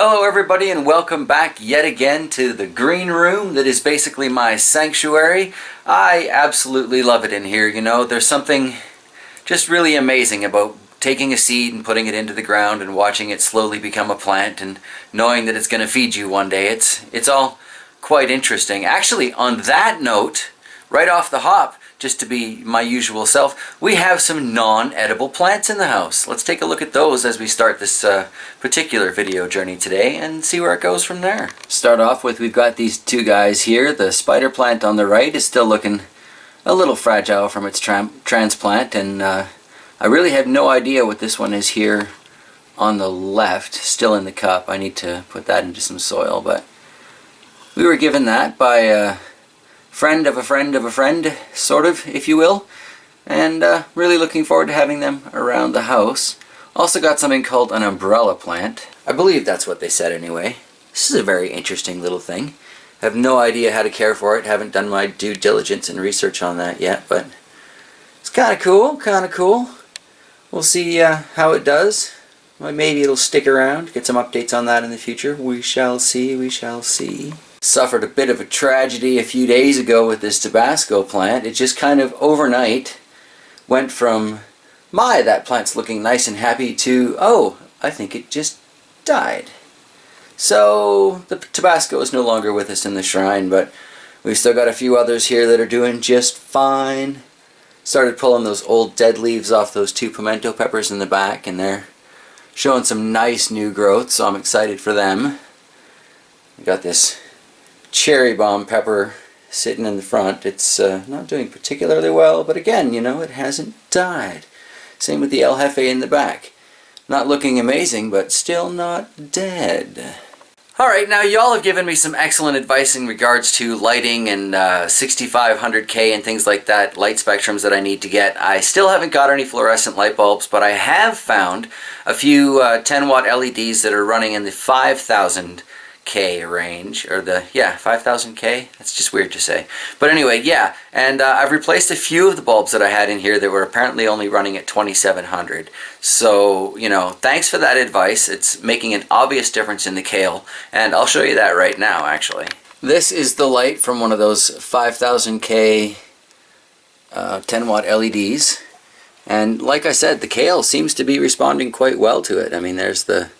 Hello everybody and welcome back yet again to the green room that is basically my sanctuary. I absolutely love it in here, you know. There's something just really amazing about taking a seed and putting it into the ground and watching it slowly become a plant and knowing that it's going to feed you one day. It's all quite interesting. Actually, on that note, right off the hop, just to be my usual self, we have some non-edible plants in the house. Let's take a look at those as we start this particular video journey today and see where it goes from there. Start off with, we've got these two guys here. The spider plant on the right is still looking a little fragile from its transplant, and I really have no idea what this one is here on the left, still in the cup. I need to put that into some soil, but we were given that by a friend of a friend of a friend, sort of, if you will, and really looking forward to having them around the house. Also got something called an umbrella plant. I believe that's what they said anyway. This is a very interesting little thing. I have no idea how to care for it, haven't done my due diligence and research on that yet, but it's kind of cool, kind of cool. We'll see how it does. Well, maybe it'll stick around, get some updates on that in the future. We shall see, we shall see. Suffered a bit of a tragedy a few days ago with this Tabasco plant. It just kind of overnight went from, my, that plant's looking nice and happy, to, oh, I think it just died. So the Tabasco is no longer with us in the shrine, but we've still got a few others here that are doing just fine. Started pulling those old dead leaves off those two pimento peppers in the back, and they're showing some nice new growth, so I'm excited for them. We got this cherry bomb pepper sitting in the front. It's not doing particularly well, but again, you know, it hasn't died. Same with the El Jefe in the back. Not looking amazing, but still not dead. Alright, now y'all have given me some excellent advice in regards to lighting and 6500K and things like that, light spectrums that I need to get. I still haven't got any fluorescent light bulbs, but I have found a few 10 watt LEDs that are running in the 5000K range, or the, yeah, 5000K, that's just weird to say. But anyway, yeah, and I've replaced a few of the bulbs that I had in here that were apparently only running at 2700. So, you know, thanks for that advice. It's making an obvious difference in the kale, and I'll show you that right now, actually. This is the light from one of those 5000K 10 watt LEDs, and like I said, the kale seems to be responding quite well to it. I mean, there's the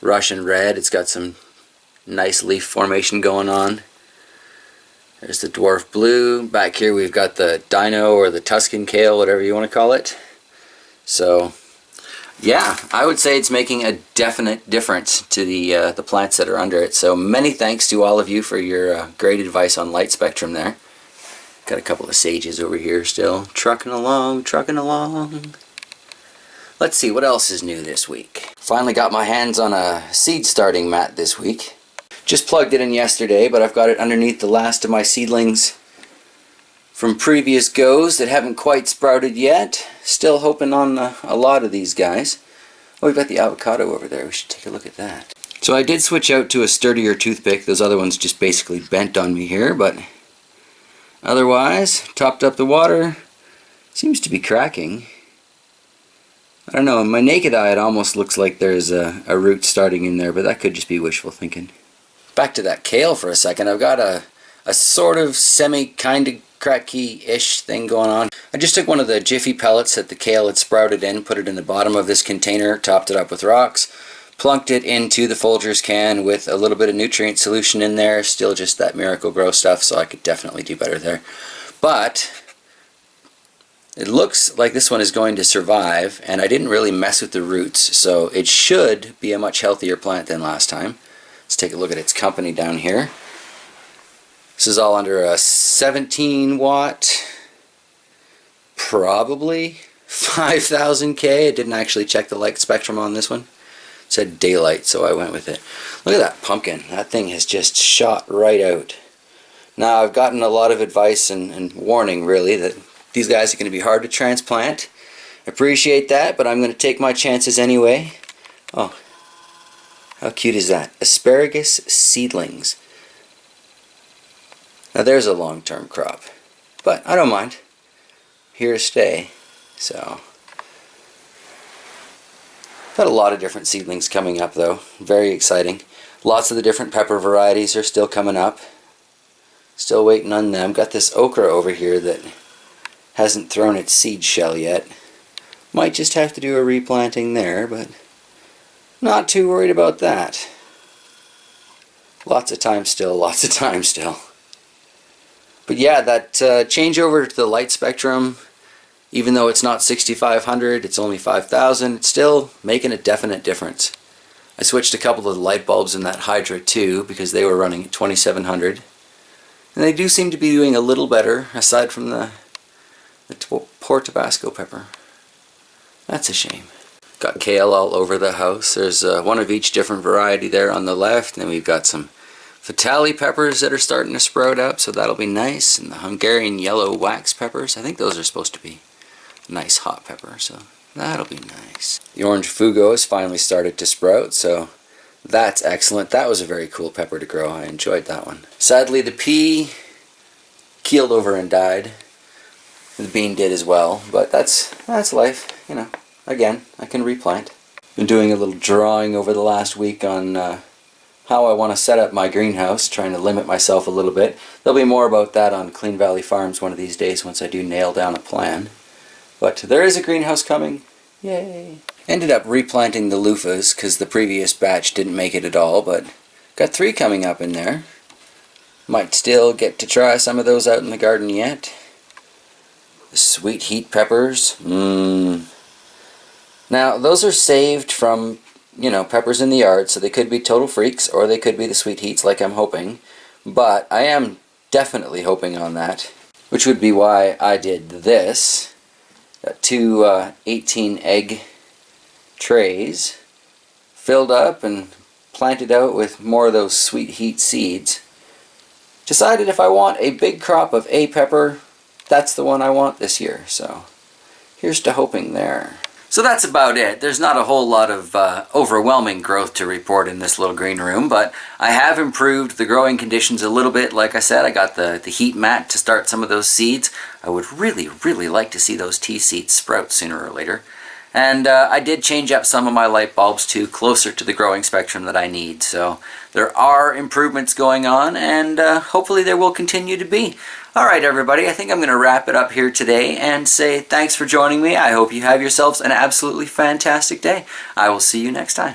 Russian red, it's got some nice leaf formation going on. There's the dwarf blue. Back here we've got the dino or the Tuscan kale, whatever you want to call it. So yeah, I would say it's making a definite difference to the plants that are under it. So many thanks to all of you for your great advice on light spectrum there. Got a couple of sages over here still. Trucking along, trucking along. Let's see what else is new this week. Finally got my hands on a seed starting mat this week. Just plugged it in yesterday, but I've got it underneath the last of my seedlings from previous goes that haven't quite sprouted yet. Still hoping on a lot of these guys. Oh, we've got the avocado over there. We should take a look at that. So I did switch out to a sturdier toothpick. Those other ones just basically bent on me here, but otherwise, topped up the water. Seems to be cracking. I don't know, in my naked eye it almost looks like there's a root starting in there, but that could just be wishful thinking. Back to that kale for a second. I've got a sort of kind of cracky-ish thing going on. I just took one of the Jiffy pellets that the kale had sprouted in, put it in the bottom of this container, topped it up with rocks, plunked it into the Folgers can with a little bit of nutrient solution in there, still just that Miracle Grow stuff, so I could definitely do better there. But it looks like this one is going to survive, and I didn't really mess with the roots, so it should be a much healthier plant than last time. Let's take a look at its company down here. This is all under a 17 watt, probably 5000K. I didn't actually check the light spectrum on this one. It said daylight, so I went with it. Look at that pumpkin. That thing has just shot right out. Now, I've gotten a lot of advice and warning, really, that these guys are going to be hard to transplant. Appreciate that, but I'm going to take my chances anyway. Oh, how cute is that? Asparagus seedlings. Now there's a long-term crop, but I don't mind. Here to stay. So got a lot of different seedlings coming up though. Very exciting. Lots of the different pepper varieties are still coming up. Still waiting on them. Got this okra over here that hasn't thrown its seed shell yet. Might just have to do a replanting there, but not too worried about that. Lots of time still, lots of time still. But yeah, that change over to the light spectrum, even though it's not 6500, it's only 5000, it's still making a definite difference. I switched a couple of the light bulbs in that Hydra too, because they were running at 2700. And they do seem to be doing a little better, aside from the poor Tabasco pepper. That's a shame. Got kale all over the house. There's one of each different variety there on the left. And then we've got some Fatali peppers that are starting to sprout up, so that'll be nice. And the Hungarian yellow wax peppers. I think those are supposed to be nice hot pepper, so that'll be nice. The orange fugo has finally started to sprout, so that's excellent. That was a very cool pepper to grow. I enjoyed that one. Sadly, the pea keeled over and died. The bean did as well, but that's life, you know. Again, I can replant. Been doing a little drawing over the last week on how I want to set up my greenhouse, trying to limit myself a little bit. There'll be more about that on Clean Valley Farms one of these days once I do nail down a plan. But there is a greenhouse coming. Yay! Ended up replanting the loofahs because the previous batch didn't make it at all, but got 3 coming up in there. Might still get to try some of those out in the garden yet. The sweet heat peppers. Now, those are saved from, you know, peppers in the yard, so they could be total freaks, or they could be the sweet heats like I'm hoping. But I am definitely hoping on that, which would be why I did this. Got 2 18 egg trays filled up and planted out with more of those sweet heat seeds. Decided if I want a big crop of A pepper, that's the one I want this year. So here's to hoping there. So that's about it. There's not a whole lot of overwhelming growth to report in this little green room, but I have improved the growing conditions a little bit. Like I said, I got the heat mat to start some of those seeds. I would really, really like to see those tea seeds sprout sooner or later. And I did change up some of my light bulbs to closer to the growing spectrum that I need. So there are improvements going on, and hopefully there will continue to be. Alright everybody, I think I'm going to wrap it up here today and say thanks for joining me. I hope you have yourselves an absolutely fantastic day. I will see you next time.